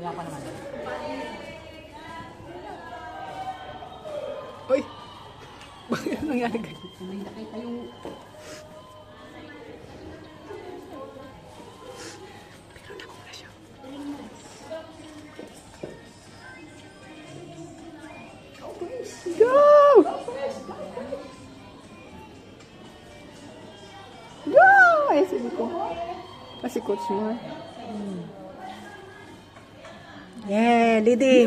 Wala pa naman. Uy! Bakit nangyari ganyan? May nakita yung... Go! Go! Ay, sabi ko. Kasi coach mo. Yeah, leading.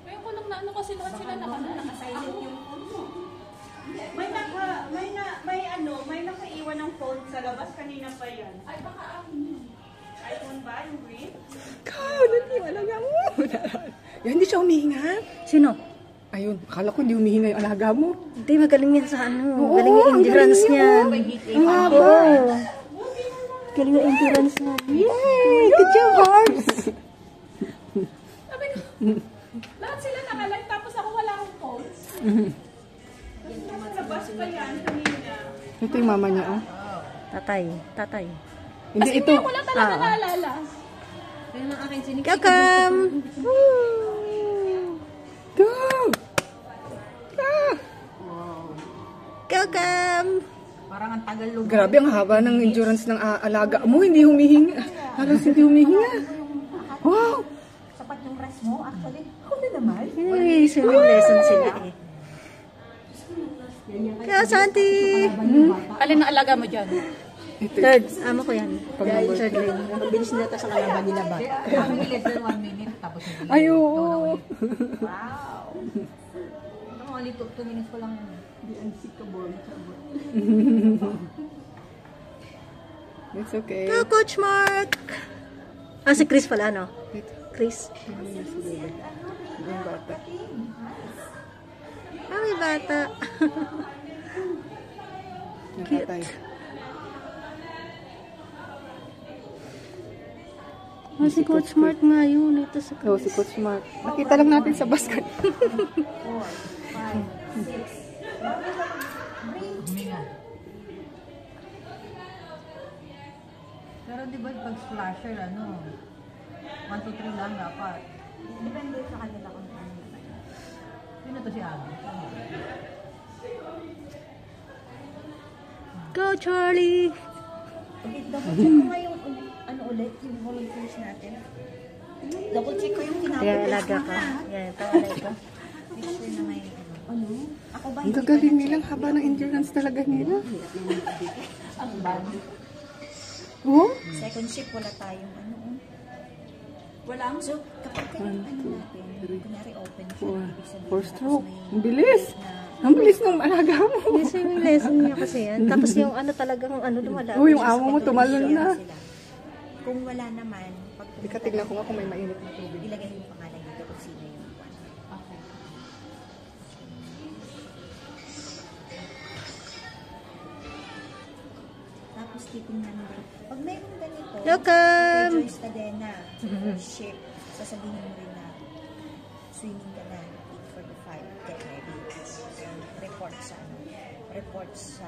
Ngayon ko lang na ano kasi lahat sila naka-silent yung phone mo. May nakaiwan ng phone sa labas kanina pa yan. Ay, baka akin yun. iPhone ba? Yung green? Ikaw, wala nga mo. Yan, hindi siya humihinga. Sino? Ayun, akala ko hindi humihinga yung alaga mo. Hindi, magaling yan sa ano. Oo, Magaling yung ang endurance galing niya. yun. Ang haba. Oo. Galing yung endurance niya. Yay! Good job, Hearts! Sabi ko, lahat sila naka-live tapos ako wala akong phone. Nasa labas pa yan kanina. Ito yung mama niya, oh. Tatay. Tatay. Hindi, ito. Ako lang talaga naalala. Kaya ng akin sinig. Welcome! Go! Go! Welcome! Parang ang tagal lugar. Grabe, ang haba ng endurance ng alaga mo. Hindi humihinga. Halos hindi humihinga. Wow! Sapat yung rest mo, actually. Ako na naman. Hey, swimming lesson sila eh. Kaya Santi! Alin ang alaga mo dyan? Third. Amo ko yan. Third lane. Mabilis nila ito sa kalaban nila ba? Ang bilis na 1 minute tapos hindi. Ay, oo. Wow. Ano, only 2 minutes ko lang yun. It's okay. Go, Coach Mark! Ah, si Chris pala, no? Chris. Yung bata. Ah, may bata. Nakatay. Ah, si Coach Mark nga yun. Ito si Oh, si Coach Mark. Nakita lang natin sa basket. Huminga. Pero di ba pag splasher, ano, 1, 2, 3 lang dapat. Depende sa kanila kung ano naman. Sino to si Abby? Go, Charlie! Okay, double check ko nga yung ano ulit, yung volunteers natin. Double check ko yung Kaya kinapit. alaga ka. Yan, pangalay ko. Make sure na may ano. Ako ba Ang gagaling nilang haba ng endurance talaga nila. Ang bad. Oh? Second shift, wala tayong ano. Wala. So, kapag kanyang ano natin, kunyari open siya, ibig sabihin 4 stroke. tapos Ang bilis. Ang bilis ng alaga mo. Yung swimming lesson niya kasi yan. Tapos yung ano talagang ano lumala. Oh, yung amo mo tumalon na. sila. Kung wala naman, pag Ika, tignan ko nga kung may mainit na tubig. ilagay yung pangalan dito kung sino yung one. Okay. Tapos titingnan din. Pag mayroong ganito, Welcome! Joyce Cadena, ship, sasabihin mo rin na swimming ka na, 8:45, get ready. Report sa,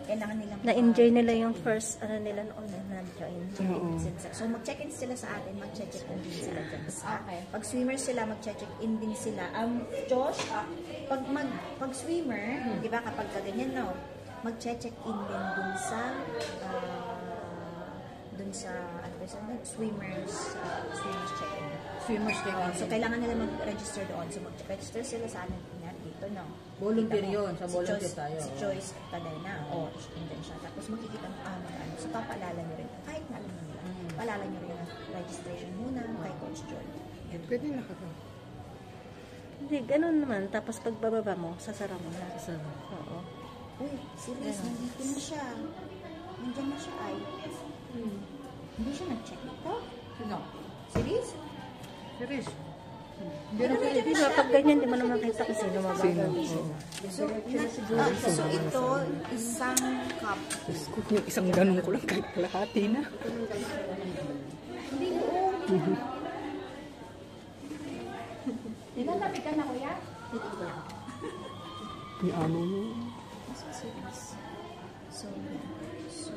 kailangan nilang Na-enjoy nila yung first ano nila noon na-join. Oo. So mag-check-in sila sa atin, mag-check-in din sila dyan sa. Okay. Pag swimmer sila, mag-check-in din sila. Josh, pag swimmer, di ba kapag kaganyan, no? Mag-check-in din dun sa ano ba sa swimmers check-in. Swimmers check-in. So kailangan nila mag-register doon. So mag-register sila sa atin dito, no? Volunteer Kita mo, yun, sa volunteer tayo. Si Joyce Cadena, nandun siya. Tapos makikita mo, mag-ano. So papaalala nyo rin. Kahit na alam mo nila, paalala nyo rin ang registration muna kay Coach Joy. Pwede na ka ba? Hindi, ganun naman. Tapos pag bababa mo, sasara mo na. Oo. Uy, serious, nandito na siya. Nandiyan na siya ay. Hindi siya nag-check ito. Sino? Serious? Serious. Di ba, pag ganyan, di mo naman kita kasi lumabagal. So ito, isang cup. Scoop yung isang ganun ko lang kahit kalahati na. Hindi ko. Di ba napitan na kuya? Yung amo mo. series. So, yeah. So,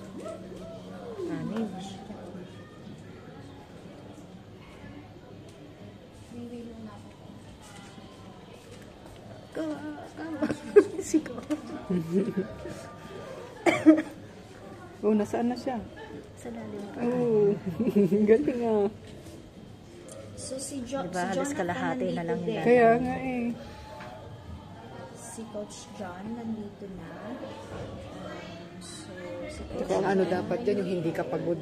Manage. reveal na ako. Sigaw. Oh, nasaan na siya? Sa lalim pa. Oh, galing ah. So, si Diba, halos kalahati na lang nandito yun. din. Kaya nga eh. Si Coach John nandito na. So, si Coach Tsaka ang ano John dapat yan, yung hindi ka pagod.